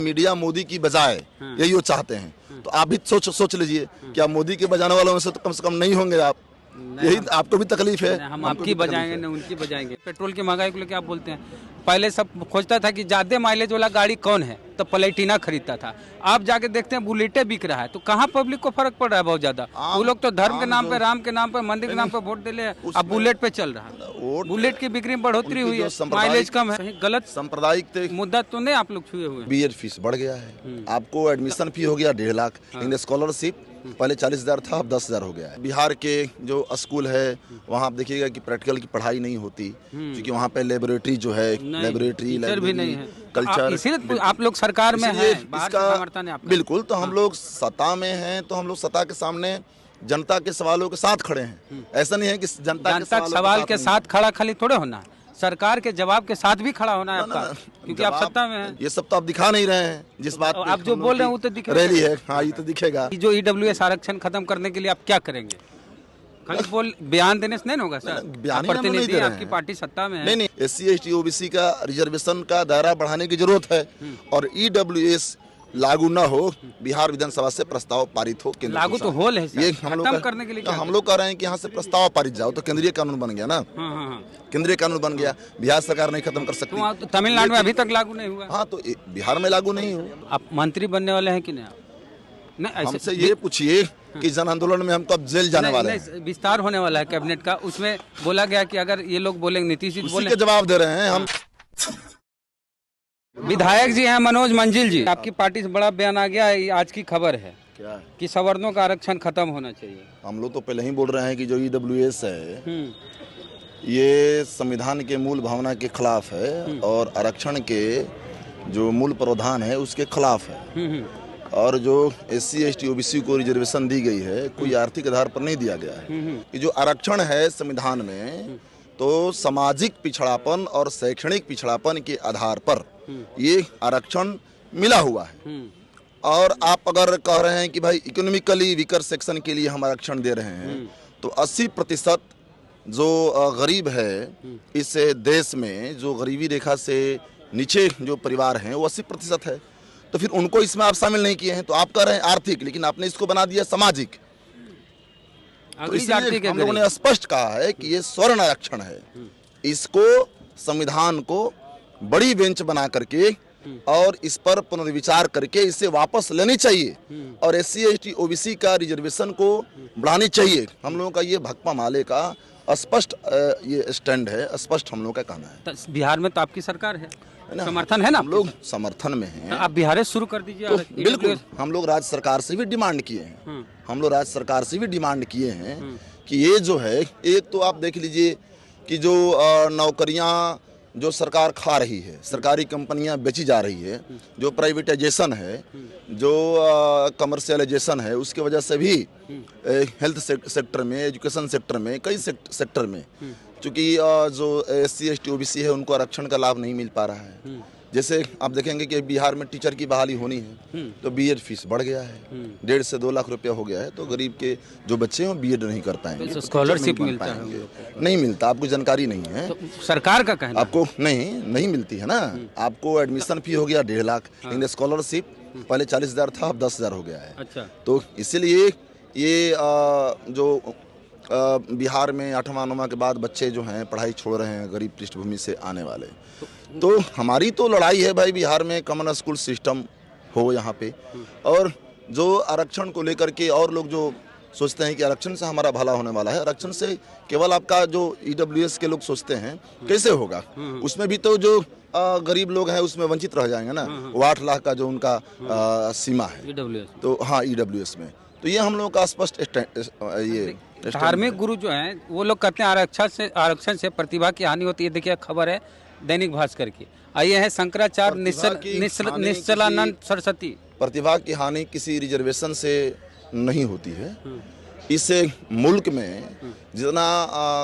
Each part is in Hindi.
मीडिया मोदी की बजाय यही वो चाहते हैं। तो आप भी सोच लीजिए, क्या मोदी के बजाने वालों में से तो कम नहीं होंगे आप? यही आपको भी तकलीफ है। हम आपकी बजाएंगे न उनकी बजाएंगे। पेट्रोल की महंगाई को लेकर आप बोलते हैं, पहले सब खोजता था कि ज्यादा माइलेज वाला गाड़ी कौन है, तो प्लेटिना खरीदता था। आप जाके देखते हैं बुलेटे बिक रहा है, तो कहाँ पब्लिक को फर्क पड़ रहा है? बहुत ज्यादा। वो लोग तो धर्म के नाम पे, राम के नाम पे, मंदिर के नाम पे वोट दे ले, अब बुलेट पे चल रहा है। बुलेट की बिक्री में बढ़ोतरी हुई है, माइलेज कम है। गलत सांप्रदायिक मुद्दा तो नहीं आप लोग छुए हुए। बीएड फीस बढ़ गया है, आपको एडमिशन फी हो गया 1.5 लाख, लेकिन स्कॉलरशिप पहले 40,000 था, अब 10,000 हो गया है। बिहार के जो स्कूल है वहाँ आप देखिएगा कि प्रैक्टिकल की पढ़ाई नहीं होती, क्योंकि वहाँ पे लेबोरेटरी जो है, लेबोरेटरी भी नहीं है, कल्चर। इसीलिए आप लोग सरकार में हैं, इसका बिल्कुल। तो हम लोग सत्ता में हैं, तो हम लोग सत्ता के सामने जनता के सवालों के साथ खड़े हैं। ऐसा नहीं है कि जनता के सवाल के साथ खड़ा खाली थोड़े होना है, सरकार के जवाब के साथ भी खड़ा होना है आपका, क्योंकि आप सत्ता में हैं। ये सब तो आप दिखा नहीं रहे हैं। जिस बात आप जो बोल रहे हैं वो तो दिख रही है। हाँ, ये तो दिखेगा। जो ईडब्ल्यूएस आरक्षण खत्म करने के लिए आप क्या करेंगे? खाली बोल बयान देने से नहीं होगा सर। प्रतिनिधि आपकी पार्टी सत्ता में है। नहीं, SC ST OBC का रिजर्वेशन का दायरा बढ़ाने की जरूरत है, और EWS लागू न हो, बिहार विधानसभा से प्रस्ताव पारित हो। लागू तो होल है ये खत्म करने के लिए हम लोग कह रहे हैं कि यहाँ से प्रस्ताव पारित जाओ, तो केंद्रीय कानून बन गया ना। केंद्रीय कानून बन गया, बिहार सरकार नहीं खत्म कर सकती। तो तमिलनाडु में अभी तक लागू नहीं हुआ। हाँ, तो बिहार में लागू नहीं हो। आप मंत्री बनने वाले हैं कि नहीं? नहीं, हमसे ये पूछिए कि जन आंदोलन में हम कब जेल जाने वाले हैं। विस्तार होने वाला है कैबिनेट का, उसमें बोला गया कि अगर ये लोग बोलेंगे, नीतीश जी बोले, जवाब दे रहे हैं हम। विधायक जी हैं मनोज मंजिल जी, आपकी पार्टी से बड़ा बयान आ गया है, आज की खबर है क्या कि सवर्णों का आरक्षण खत्म होना चाहिए। हम लोग तो पहले ही बोल रहे हैं कि जो EWS है ये संविधान के मूल भावना के खिलाफ है, और आरक्षण के जो मूल प्रावधान है उसके खिलाफ है। और जो SC ST OBC को रिजर्वेशन दी गई है, कोई आर्थिक आधार पर नहीं दिया गया है। कि जो आरक्षण है संविधान में, तो सामाजिक पिछड़ापन और शैक्षणिक पिछड़ापन के आधार पर ये आरक्षण मिला हुआ है। और आप अगर कह रहे हैं कि भाई इकोनॉमिकली वीकर सेक्शन के लिए हम आरक्षण दे रहे हैं, तो 80% जो गरीब है इस देश में, जो गरीबी रेखा से नीचे जो परिवार हैं वो 80% है, तो फिर उनको इसमें आप शामिल नहीं किए हैं। तो आप कह रहे हैं आर्थिक, लेकिन आपने इसको बना दिया सामाजिक। तो इसलिए हम लोगों ने स्पष्ट कहा है कि ये स्वर्ण आरक्षण है, इसको संविधान को बड़ी बेंच बना करके और इस पर पुनर्विचार करके इसे वापस लेनी चाहिए, और SC ST OBC का रिजर्वेशन को बढ़ानी चाहिए। हम लोगों का ये भकपा माले का स्पष्ट ये स्टैंड है, स्पष्ट हम लोग का कहना है। तो बिहार में तो आपकी सरकार है, समर्थन है ना? हम लोग समर्थन में हैं। तो आप बिहार से शुरू कर दीजिए। तो बिल्कुल, हम लोग राज्य सरकार से भी डिमांड किए हैं। हम लोग राज्य सरकार से भी डिमांड किए हैं कि ये जो है, एक तो आप देख लीजिए कि जो नौकरियां जो सरकार खा रही है, सरकारी कंपनियां बेची जा रही है, जो प्राइवेटाइजेशन है, जो कमर्शियलाइजेशन है, उसके वजह से भी हेल्थ सेक्टर में, एजुकेशन सेक्टर में, कई सेक्टर में, चूँकि जो SC ST OBC है उनको आरक्षण का लाभ नहीं मिल पा रहा है। जैसे आप देखेंगे कि बिहार में टीचर की बहाली होनी है, तो BEd फीस बढ़ गया है, 1.5 से 2 लाख रुपया हो गया है। तो गरीब के जो बच्चे हैं BEd नहीं कर पाएंगे। स्कॉलरशिप मिलता है? नहीं मिलता, आपको जानकारी नहीं है। तो सरकार का कहना आपको नहीं मिलती है ना। आपको एडमिशन फी हो गया 1.5 लाख, लेकिन स्कॉलरशिप पहले 40,000 था, अब 10,000 हो गया है। अच्छा। तो इसीलिए ये जो बिहार में 8वां 9वां के बाद बच्चे जो हैं पढ़ाई छोड़ रहे हैं, गरीब पृष्ठभूमि से आने वाले। तो हमारी तो लड़ाई है भाई, बिहार में कॉमन स्कूल सिस्टम हो यहाँ पे। और जो आरक्षण को लेकर के और लोग जो सोचते हैं कि आरक्षण से हमारा भला होने वाला है, आरक्षण से केवल आपका जो EWS के लोग सोचते हैं कैसे होगा, उसमें भी तो जो गरीब लोग हैं उसमें वंचित रह जाएंगे ना। वो 8 लाख का जो उनका सीमा है, तो हाँ EWS में। तो ये हम लोगों का स्पष्ट ये धार्मिक गुरु जो हैं वो लोग कहते हैं आरक्षण से प्रतिभा की हानि होती है। देखिए खबर है दैनिक भास्कर की, आइए है शंकराचार्य निश्चलानंद सरस्वती। प्रतिभा की हानि किसी रिजर्वेशन से नहीं होती है। इस मुल्क में जितना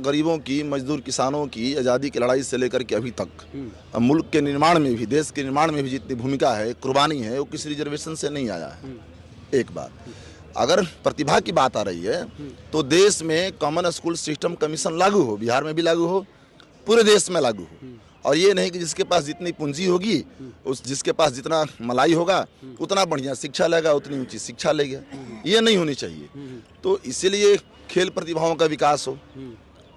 गरीबों की, मजदूर किसानों की आज़ादी की लड़ाई से लेकर के अभी तक मुल्क के निर्माण में भी, देश के निर्माण में भी जितनी भूमिका है, कुर्बानी है, वो किसी रिजर्वेशन से नहीं आया है। एक बात, अगर प्रतिभा की बात आ रही है तो देश में कॉमन स्कूल सिस्टम कमीशन लागू हो, बिहार में भी लागू हो, पूरे देश में लागू हो, और ये नहीं कि जिसके पास जितनी पूंजी होगी, जिसके पास जितना मलाई होगा उतना बढ़िया शिक्षा लेगा, उतनी ऊंची शिक्षा लेगा। ये नहीं होनी चाहिए। तो इसीलिए खेल प्रतिभाओं का विकास हो।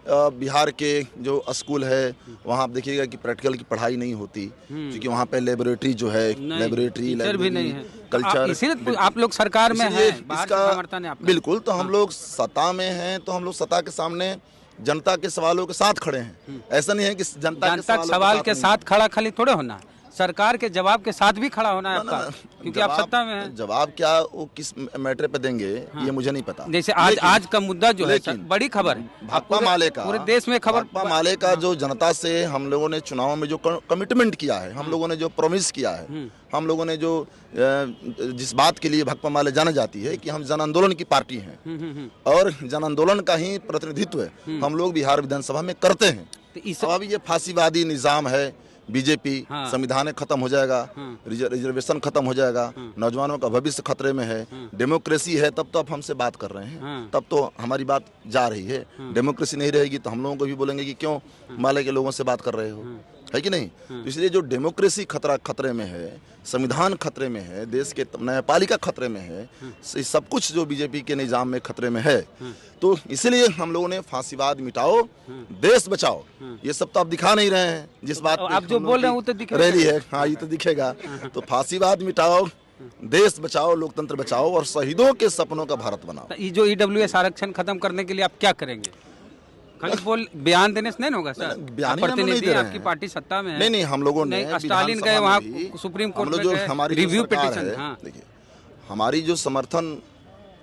बिहार के जो स्कूल है वहाँ आप देखिएगा कि प्रैक्टिकल की पढ़ाई नहीं होती, क्योंकि वहाँ पे लेबोरेटरी जो है, लेबोरेटरी भी नहीं है, कल्चर, इसीलिए आप लोग सरकार में हैं, बाहर से समर्थन है आपका। बिल्कुल। तो हम लोग सत्ता में हैं, तो हम लोग सत्ता के सामने जनता के सवालों के साथ खड़े हैं। ऐसा नहीं है कि जनता के सवाल के साथ खड़ा खाली थोड़े होना, सरकार के जवाब के साथ भी खड़ा होना है आपका, क्योंकि आप सत्ता में हैं। जवाब क्या वो किस मैटर पे देंगे ये मुझे नहीं पता। जैसे आज का मुद्दा जो है बड़ी खबर है, भाकपा माले का, पूरे देश में खबर, भाकपा माले का जो जनता से हम लोगों ने चुनाव में जो कमिटमेंट किया है, हम लोगों ने जो प्रॉमिस किया है, हम लोगों ने जो जिस बात के लिए भाकपा माले जाना जाती है कि हम जन आंदोलन की पार्टी हैं और जन आंदोलन का ही प्रतिनिधित्व हम लोग बिहार विधानसभा में करते हैं। तो अब ये फांसीवादी निजाम है बीजेपी, संविधान खत्म हो जाएगा, रिजर्वेशन खत्म हो जाएगा, नौजवानों का भविष्य खतरे में है, डेमोक्रेसी है, तब तो आप हमसे बात कर रहे हैं, तब तो हमारी बात जा रही है। डेमोक्रेसी नहीं रहेगी तो हम लोगों को भी बोलेंगे कि क्यों माले के लोगों से बात कर रहे हो, है कि नहीं। तो इसलिए जो डेमोक्रेसी खतरे में है, संविधान खतरे में है, देश के न्यायपालिका खतरे में है, सब कुछ जो बीजेपी के निजाम में खतरे में है, तो इसलिए हम लोगों ने फांसीवाद मिटाओ, देश बचाओ, ये सब तो आप दिखा नहीं रहे हैं। जिस बात आप जो बोल रहे हैं वो तो दिखेगा, रैली है, हाँ ये तो दिखेगा। तो फांसीवाद मिटाओ, देश बचाओ, लोकतंत्र बचाओ और शहीदों के सपनों का भारत बनाओ। ये जो EWS आरक्षण खत्म करने के लिए आप क्या करेंगे? खाली बयान देने से नहीं होगा सर, प्रतिनिधि आपकी पार्टी सत्ता में है। नहीं, हम लोगों ने स्टालिन गए वहाँ सुप्रीम कोर्ट में, जो हमारी रिव्यू पिटीशन, देखिए हमारी जो समर्थन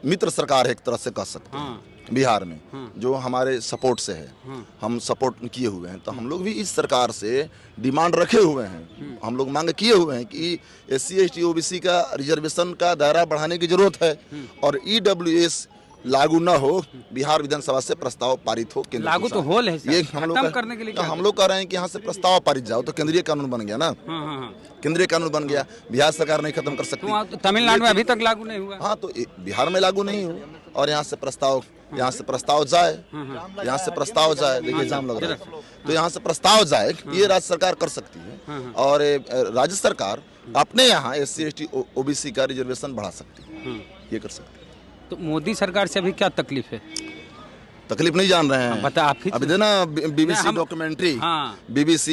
मित्र सरकार है एक तरह से कह सकते हैं बिहार में, जो हमारे सपोर्ट से है, हम सपोर्ट किए हुए हैं। तो हम लोग भी इस सरकार से डिमांड रखे हुए हैं, हम लोग मांग किए हुए हैं कि SC ST OBC का रिजर्वेशन का दायरा बढ़ाने की जरूरत है और EWS लागू न हो, बिहार विधानसभा से प्रस्ताव पारित हो। लागू तो हो ये हम करने के लिए तो हम लोग कह रहे हैं कि यहाँ से प्रस्ताव पारित जाओ, तो केंद्रीय कानून बन गया ना। केंद्रीय कानून बन गया, बिहार सरकार नहीं खत्म कर सकती। तमिलनाडु में अभी तक लागू नहीं हुआ। हाँ, तो बिहार में लागू नहीं हो और यहाँ से प्रस्ताव जाए, यहाँ से प्रस्ताव जाए, देखिए जाम लग रहा है, तो यहाँ से प्रस्ताव जाए, ये राज्य सरकार कर सकती है और राज्य सरकार अपने यहाँ SC ST OBC का रिजर्वेशन बढ़ा सकती है, ये कर सकती है। तो मोदी सरकार से अभी क्या तकलीफ है? तकलीफ नहीं जान रहे हैं, बता आप ही। अभी देना BBC डॉक्यूमेंट्री, BBC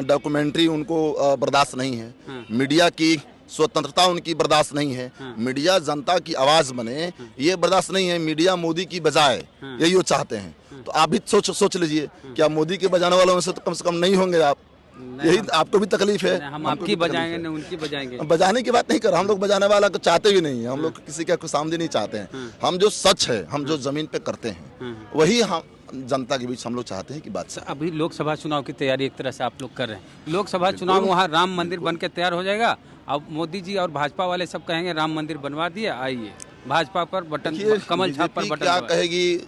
डॉक्यूमेंट्री उनको बर्दाश्त नहीं है, मीडिया की स्वतंत्रता उनकी बर्दाश्त नहीं है, मीडिया जनता की आवाज बने ये बर्दाश्त नहीं है। मीडिया मोदी की बजाय यही वो चाहते हैं। तो आप भी सोच लीजिए, क्या मोदी के बजाने वालों में से तो कम से कम नहीं होंगे आप? यही आपको भी तकलीफ है। हम आपकी बजाएंगे न उनकी बजाएंगे। बजाने की बात नहीं कर, हम लोग बजाने वाला को चाहते भी नहीं है, हम लोग किसी का खुशामदी नहीं चाहते हैं। हम जो सच है, हम जो जमीन पे करते हैं वही हम जनता के बीच हम लोग चाहते हैं कि बात। अभी लोकसभा चुनाव की तैयारी एक तरह से आप लोग कर रहे हैं। लोकसभा चुनाव वहाँ राम मंदिर बन के तैयार हो जाएगा। अब मोदी जी और भाजपा वाले सब कहेंगे राम मंदिर बनवा दिए, आइए भाजपा पर बटन, कमल छाप पर बटन। क्या कहेगी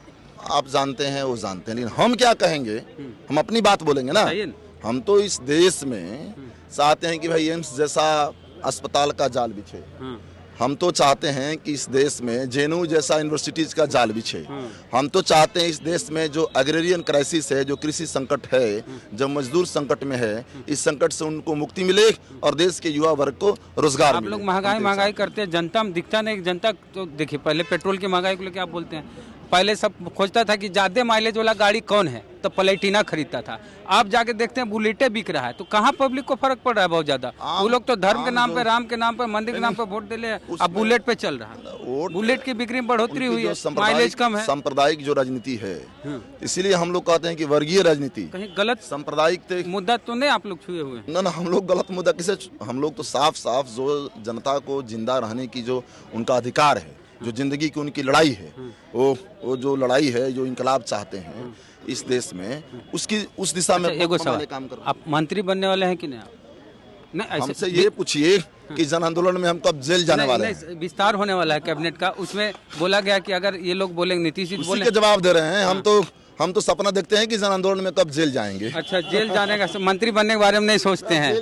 आप जानते हैं, वो जानते हैं, लेकिन हम क्या कहेंगे, हम अपनी बात बोलेंगे ना। हम तो इस देश में चाहते हैं कि भाई एम्स जैसा अस्पताल का जाल बिछे, हम तो चाहते हैं कि इस देश में JNU जैसा यूनिवर्सिटीज का जाल बिछे, हम तो चाहते हैं इस देश में जो एग्रेरियन क्राइसिस है, जो कृषि संकट है, जो मजदूर संकट में है, इस संकट से उनको मुक्ति मिले और देश के युवा वर्ग को रोजगार मिले। आप लोग महंगाई करते हैं, जनता में दिखता नहीं। जनता तो देखिए, पहले पेट्रोल की महंगाई को लेकर आप बोलते हैं, पहले सब खोजता था कि ज्यादा माइलेज वाला गाड़ी कौन है, तो प्लेटिना खरीदता था। आप जाके देखते हैं बुलेटें बिक रहा है, तो कहाँ पब्लिक को फर्क पड़ रहा है? बहुत ज्यादा। वो लोग तो धर्म के नाम पे, राम के नाम पे, मंदिर के नाम पे वोट दे ले, अब बुलेट पे चल रहा है। बुलेट की बिक्री में बढ़ोतरी हुई है, माइलेज कम है। सांप्रदायिक जो राजनीति है, इसीलिए हम लोग कहते हैं कि वर्गीय राजनीति कहीं गलत सांप्रदायिक मुद्दा तो नहीं आप लोग छुए हुए? ना, हम लोग गलत मुद्दा किसे, हम लोग तो साफ साफ जो जनता को जिंदा रहने की जो उनका अधिकार है, जो जिंदगी की उनकी लड़ाई है, वो जो लड़ाई है, जो इनकलाब चाहते हैं इस देश में, उसकी उस दिशा में काम कर। आप मंत्री बनने वाले हैं कि नहीं? नहीं, हमसे ये पूछिए कि जन आंदोलन में हम कब जेल जाने वाले हैं? विस्तार होने वाला है कैबिनेट का, उसमें बोला गया कि अगर ये लोग बोलेंगे, नीतीश जी बोले, जवाब दे रहे हैं। हम तो सपना देखते हैं कि जन आंदोलन में कब जेल जाएंगे। अच्छा, जेल जाने का, मंत्री बनने के बारे में नहीं सोचते हैं?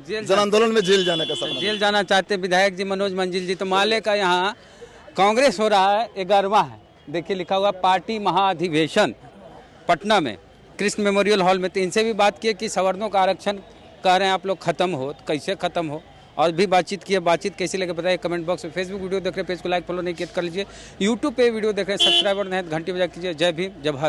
जन आंदोलन में जेल जाने का सपना, जेल जाना चाहते विधायक जी मनोज मंजिल जी। तो माले का यहाँ कांग्रेस हो रहा है, 11वां है, देखिए लिखा हुआ पार्टी महाधिवेशन पटना में। कृष्ण मेमोरियल हॉल में, तो इनसे भी बात किए कि सवर्णों का आरक्षण कह रहे हैं आप लोग खत्म हो, तो कैसे खत्म हो, और भी बातचीत किए। बातचीत कैसी लगे बताइए कमेंट बॉक्स में। फेसबुक वीडियो देख रहे हैं पेज को लाइक फॉलो नहीं किया कर लीजिए, यूट्यूब पे वीडियो देख रहे हैं सब्सक्राइबर नहीं घंटी बजा कीजिए। जय भीम, जय भारत।